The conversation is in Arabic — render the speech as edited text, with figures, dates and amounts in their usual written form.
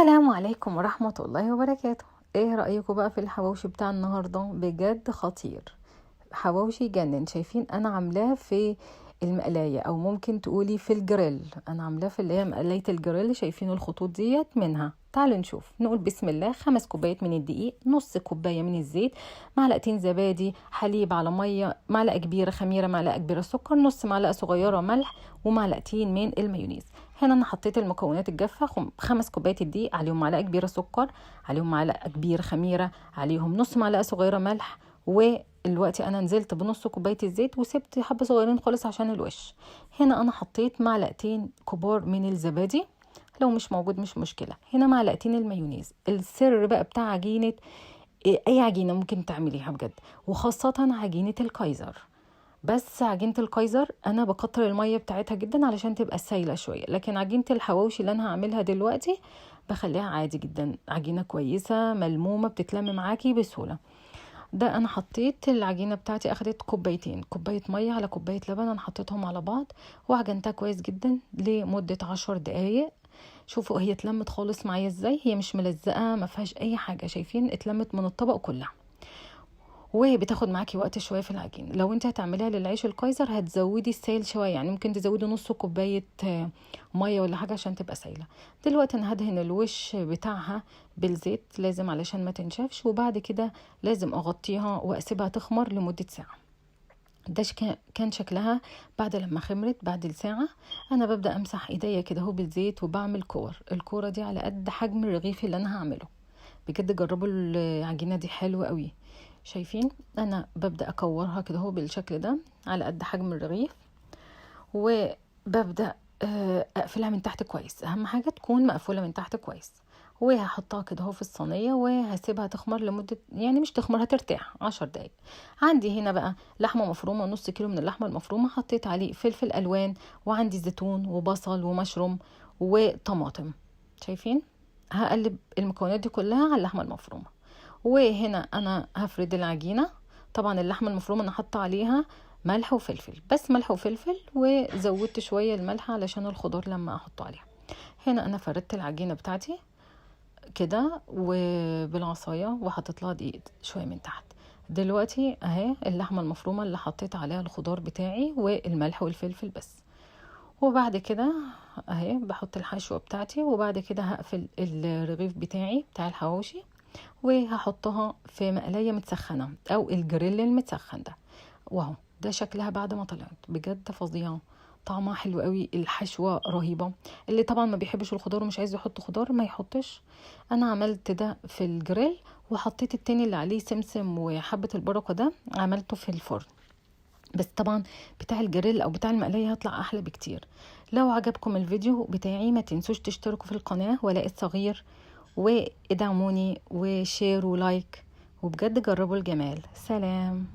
السلام عليكم ورحمة الله وبركاته. ايه رأيكم بقى في الحواوشي بتاع النهاردة؟ بجد خطير، حواوشي جنن. شايفين انا عاملاه في المقلاية او ممكن تقولي في الجريل. انا عاملاه في اللي هي مقلاية الجريل. شايفين الخطوط ديت منها؟ تعالوا نشوف. نقول بسم الله. 5 كوبايات من الدقيق، نص كوباية من الزيت، معلقتين زبادي، حليب على مية، معلقة كبيرة خميرة، معلقة كبيرة سكر، نص معلقة صغيرة ملح، ومعلقتين من المايونيز. هنا انا حطيت المكونات الجافة. 5 كوبايات الدقيق، عليهم معلقة كبيرة سكر، عليهم معلقة كبيرة خميرة، عليهم نص معلقة صغيرة ملح. ودلوقتي انا نزلت بنص كوبايه الزيت وسبت حبه صغيرين خالص عشان الوش. هنا انا حطيت معلقتين كبار من الزبادي، لو مش موجود مش مشكله. هنا معلقتين المايونيز. السر بقى بتاع عجينه، اي عجينه ممكن تعمليها بجد، وخاصه عجينه الكايزر. بس عجينه الكايزر انا بكتر الميه بتاعتها جدا علشان تبقى سايله شويه، لكن عجينه الحواوشي اللي انا هعملها دلوقتي بخليها عادي جدا، عجينه كويسه ملمومه بتتلم معاكي بسهوله. ده انا حطيت العجينه بتاعتي، اخدت كوبايتين، كوبايه ميه على كوبايه لبن، انا حطيتهم على بعض وعجنتها كويس جدا لمده 10 دقايق. شوفوا هي اتلمت خالص معايا ازاي، هي مش ملزقه، ما فيهاش اي حاجه. شايفين اتلمت من الطبق كلها. وبتاخد معاكي وقت شويه في العجين. لو انت هتعمليها للعيش الكايزر هتزودي السائل شويه، يعني ممكن تزودي نص كوبايه ميه ولا حاجه عشان تبقى سايله. دلوقتي انا هدهن الوش بتاعها بالزيت لازم علشان ما تنشفش، وبعد كده لازم اغطيها واسيبها تخمر لمده ساعه. ده كان شكلها بعد لما خمرت بعد الساعه. انا ببدا امسح ايديا كده اهو بالزيت وبعمل الكوره دي على قد حجم الرغيف اللي انا هعمله. بجد جربوا العجينه دي حلوه قوي. شايفين انا ببدا اكورها كده اهو بالشكل ده على قد حجم الرغيف، وببدا اقفلها من تحت كويس. اهم حاجه تكون مقفوله من تحت كويس. وهحطها كده اهو في الصينيه وهسيبها تخمر لمده، يعني مش تخمر، هترتاح 10 دقايق. عندي هنا بقى لحمه مفرومه، نص كيلو من اللحمه المفرومه، حطيت عليه فلفل الوان، وعندي زيتون وبصل ومشروم وطماطم. شايفين؟ هقلب المكونات دي كلها على اللحمه المفرومه. وهنا انا هفرد العجينه. طبعا اللحمه المفرومه انا حاطه عليها ملح وفلفل، بس ملح وفلفل، وزودت شويه الملح علشان الخضار لما احطه عليها. هنا انا فردت العجينه بتاعتي كده وبالعصايه وحطيت لها دقيق شويه من تحت. دلوقتي اهي اللحمه المفرومه اللي حطيت عليها الخضار بتاعي والملح والفلفل بس. وبعد كده اهي بحط الحشوه بتاعتي، وبعد كده هقفل الرغيف بتاعي بتاع الحواوشي وهحطها في مقلاية متسخنة او الجريل المتسخن ده. واهو ده شكلها بعد ما طلعت، بجد فظيعة، طعمها حلو قوي، الحشوة رهيبة. اللي طبعا ما بيحبش الخضار ومش عايز يحط خضار ما يحطش. انا عملت ده في الجريل، وحطيت التاني اللي عليه سمسم وحبة البركة ده عملته في الفرن. بس طبعا بتاع الجريل او بتاع المقلاية هيطلع احلى بكتير. لو عجبكم الفيديو بتاعي ما تنسوش تشتركوا في القناة ولاء الصغير، وادعموني وشير ولايك، وبجد جربوا الجمال. سلام.